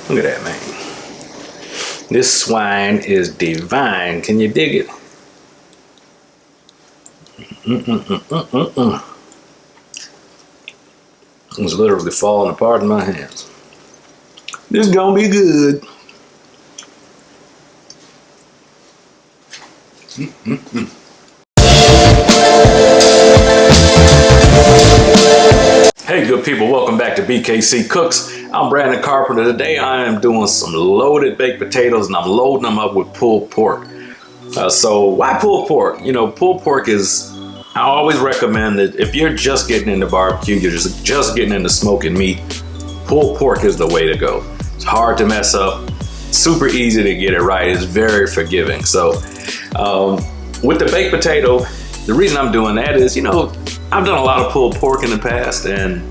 Look at that, man. This swine is divine. Can you dig it? It's literally falling apart in my hands. This is gonna be good. Hey good people, welcome back to BKC Cooks. I'm Brandon Carpenter. Today I am doing some loaded baked potatoes and I'm loading them up with pulled pork. So why pulled pork? You know, pulled pork is, I always recommend that if you're just getting into barbecue, you're just getting into smoking meat, pulled pork is the way to go. It's hard to mess up, super easy to get it right, it's very forgiving. So with the baked potato, the reason I'm doing that is, you know, I've done a lot of pulled pork in the past and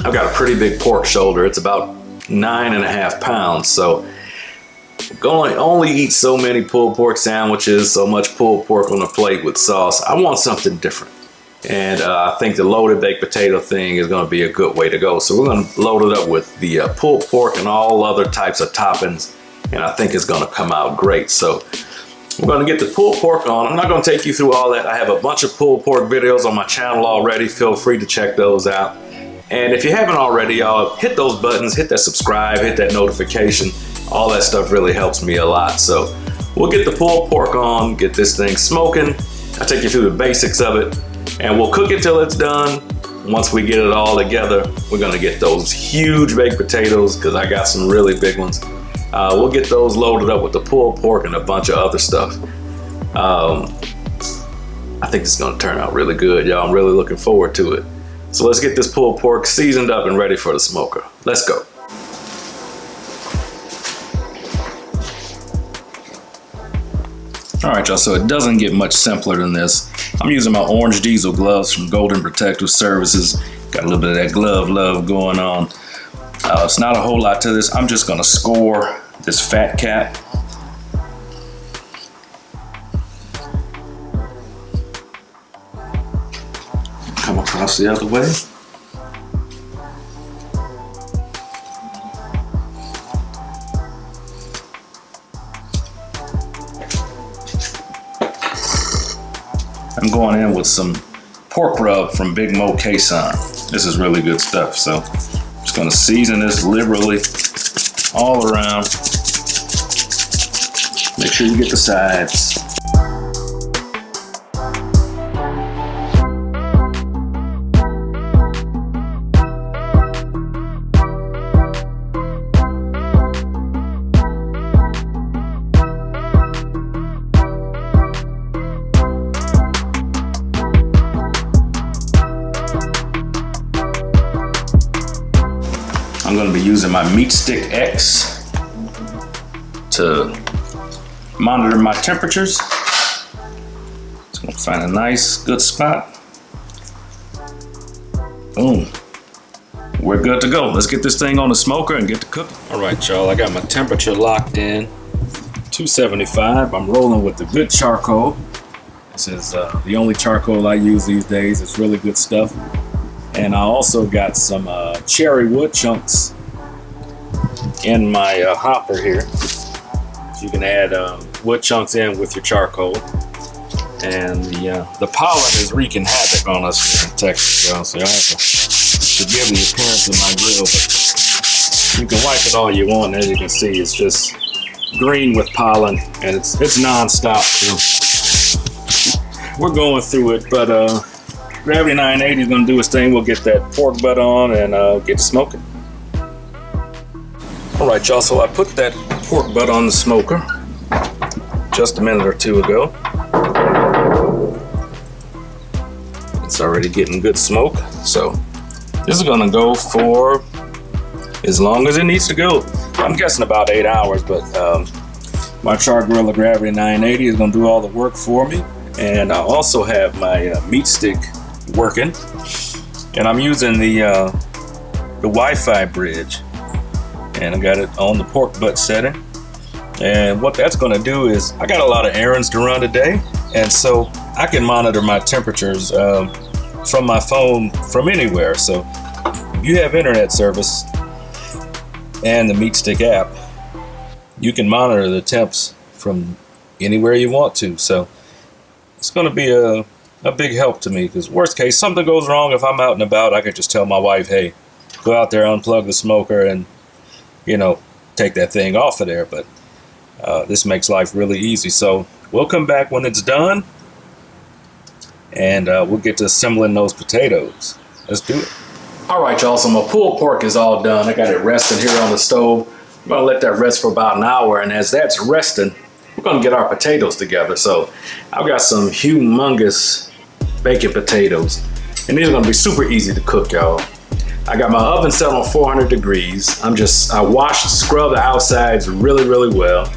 I've got a pretty big pork shoulder. It's about 9.5 pounds. So I'm going to only eat so many pulled pork sandwiches, so much pulled pork on a plate with sauce. I want something different. And I think the loaded baked potato thing is going to be a good way to go. So we're going to load it up with the pulled pork and all other types of toppings. And I think it's going to come out great. So we're going to get the pulled pork on. I'm not going to take you through all that. I have a bunch of pulled pork videos on my channel already. Feel free to check those out. And if you haven't already, y'all, hit those buttons, hit that subscribe, hit that notification. All that stuff really helps me a lot. So we'll get the pulled pork on, get this thing smoking. I'll take you through the basics of it and we'll cook it till it's done. Once we get it all together, we're going to get those huge baked potatoes because I got some really big ones. We'll get those loaded up with the pulled pork and a bunch of other stuff. I think it's gonna turn out really good, y'all. I'm really looking forward to it. So let's get this pulled pork seasoned up and ready for the smoker. Let's go. All right, y'all, so it doesn't get much simpler than this. I'm using my orange diesel gloves from Golden Protective Services. Got a little bit of that glove love going on. It's not a whole lot to this. I'm just gonna score this fat cap. Come across the other way. I'm going in with some pork rub from Big Moe Cason. This is really good stuff. So just gonna season this liberally all around. Make sure you get the sides. I'm going to be using my Meat Stick X to monitor my temperatures. Just going to find a nice, good spot. Boom. We're good to go. Let's get this thing on the smoker and get to cooking. All right, y'all, I got my temperature locked in. 275. I'm rolling with the good charcoal. This is the only charcoal I use these days. It's really good stuff. And I also got some cherry wood chunks in my hopper here. So you can add wood chunks in with your charcoal. And the pollen is wreaking havoc on us here in Texas, y'all. So I have to forgive the appearance of my grill, but you can wipe it all you want. And as you can see, it's just green with pollen, and it's non-stop. So we're going through it, but Gravity 980 is going to do its thing. We'll get that pork butt on and get to smoking. All right, y'all, so I put that pork butt on the smoker just a minute or two ago. It's already getting good smoke. So this is going to go for as long as it needs to go. I'm guessing about 8 hours, but my char griller Gravity 980 is going to do all the work for me. And I also have my meat stick working, and I'm using the Wi-Fi bridge, and I got it on the pork butt setting. And what that's going to do is, I got a lot of errands to run today, and so I can monitor my temperatures from my phone from anywhere. So if you have internet service, and the Meat Stick app, you can monitor the temps from anywhere you want to. So it's going to be a big help to me, because worst case, something goes wrong, if I'm out and about, I could just tell my wife, hey, go out there, unplug the smoker, and, you know, take that thing off of there. But this makes life really easy. So we'll come back when it's done, and we'll get to assembling those potatoes. Let's do it. All right, y'all, so my pulled pork is all done. I got it resting here on the stove. I'm gonna let that rest for about an hour, and as that's resting, we're gonna get our potatoes together. So I've got some humongous bacon potatoes, and these are gonna be super easy to cook, y'all. I got my oven set on 400 degrees. I washed, scrubbed the outsides really well,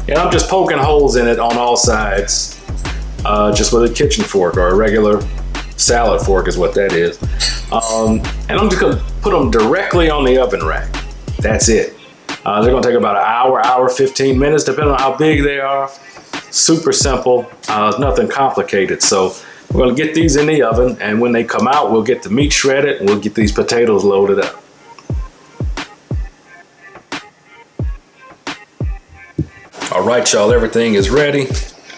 and I'm just poking holes in it on all sides, just with a kitchen fork, or a regular salad fork is what that is. And I'm just gonna put them directly on the oven rack. That's it. They're gonna take about an hour, 15 minutes, depending on how big they are. Super simple, nothing complicated. So we're gonna get these in the oven, and when they come out, we'll get the meat shredded, and we'll get these potatoes loaded up. All right, y'all, everything is ready.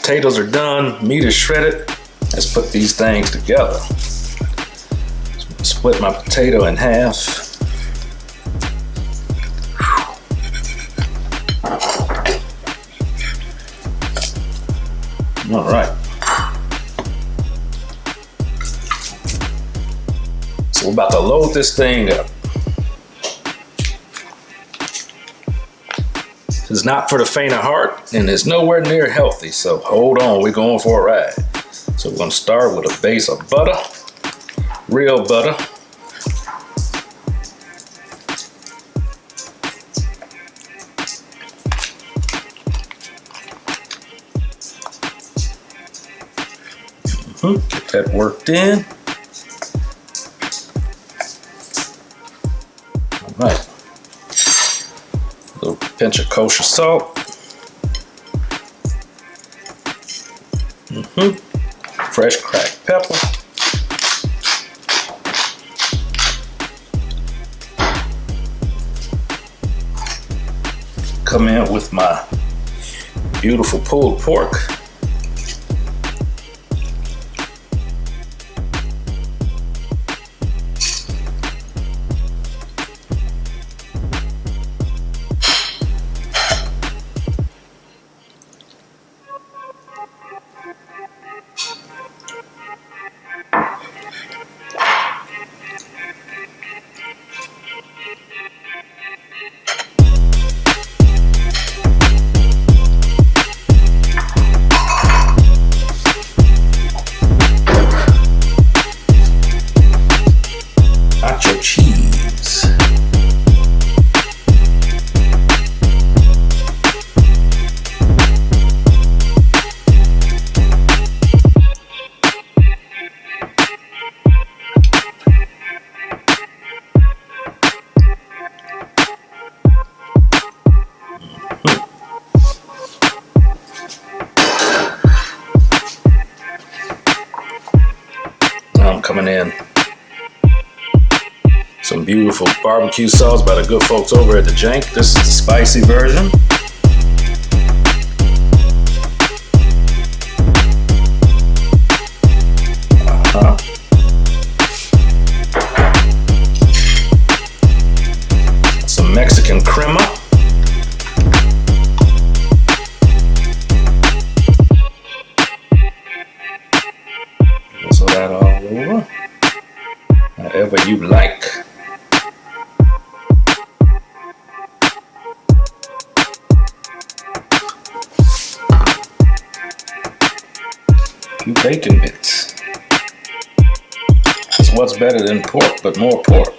Potatoes are done, meat is shredded. Let's put these things together. Split my potato in half. All right. So we're about to load this thing up. This is not for the faint of heart, and it's nowhere near healthy, so hold on, we're going for a ride. So we're gonna start with a base of butter, real butter. Get that worked in. All right. A little pinch of kosher salt. Fresh cracked pepper. Come in with my beautiful pulled pork. Cheese. Now I'm coming in some beautiful barbecue sauce by the good folks over at the Jank. This is the spicy version. Some Mexican crema. So that all over, however you like. Bacon bits. It's what's better than pork, but more pork.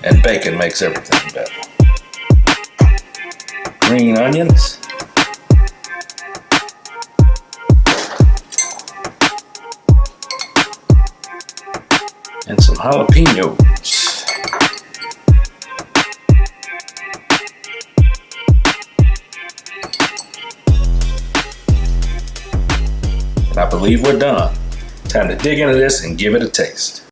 And bacon makes everything better. Green onions. And some jalapenos. And I believe we're done. Time to dig into this and give it a taste.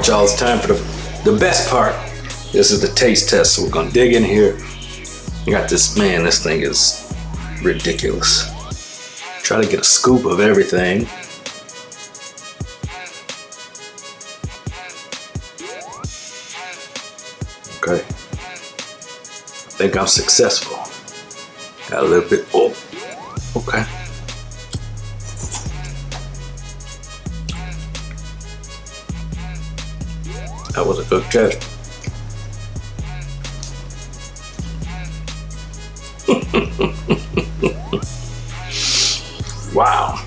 right, y'all, it's time for the best part. This is the taste test. So we're gonna dig in here. I got this, man, this thing is ridiculous. Try to get a scoop of everything. Okay. I think I'm successful. Got a little bit, oh, okay. That was a good catch. Wow.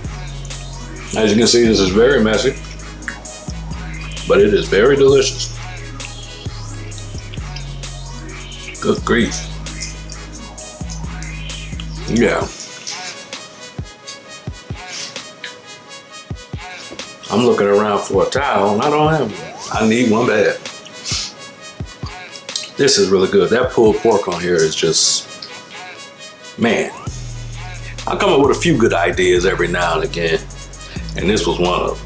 As you can see, this is very messy, but it is very delicious. Good grief. Yeah. I'm looking around for a towel and I don't have one. I need one bad. This is really good. That pulled pork on here is just, man. I come up with a few good ideas every now and again, and this was one of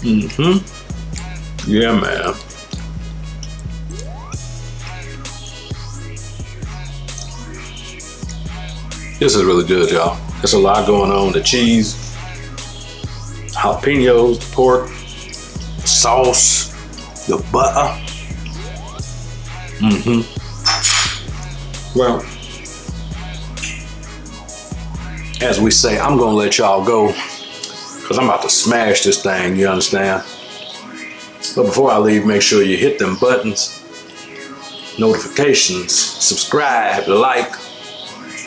them. Yeah, man. This is really good, y'all. There's a lot going on. The cheese, jalapenos, the pork, the sauce, the butter. Well, as we say, I'm gonna let y'all go because I'm about to smash this thing, you understand? But before I leave, make sure you hit them buttons, notifications, subscribe, like,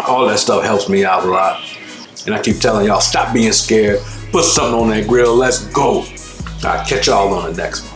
all that stuff helps me out a lot. And I keep telling y'all, stop being scared, put something on that grill, let's go. I'll catch y'all on the next one.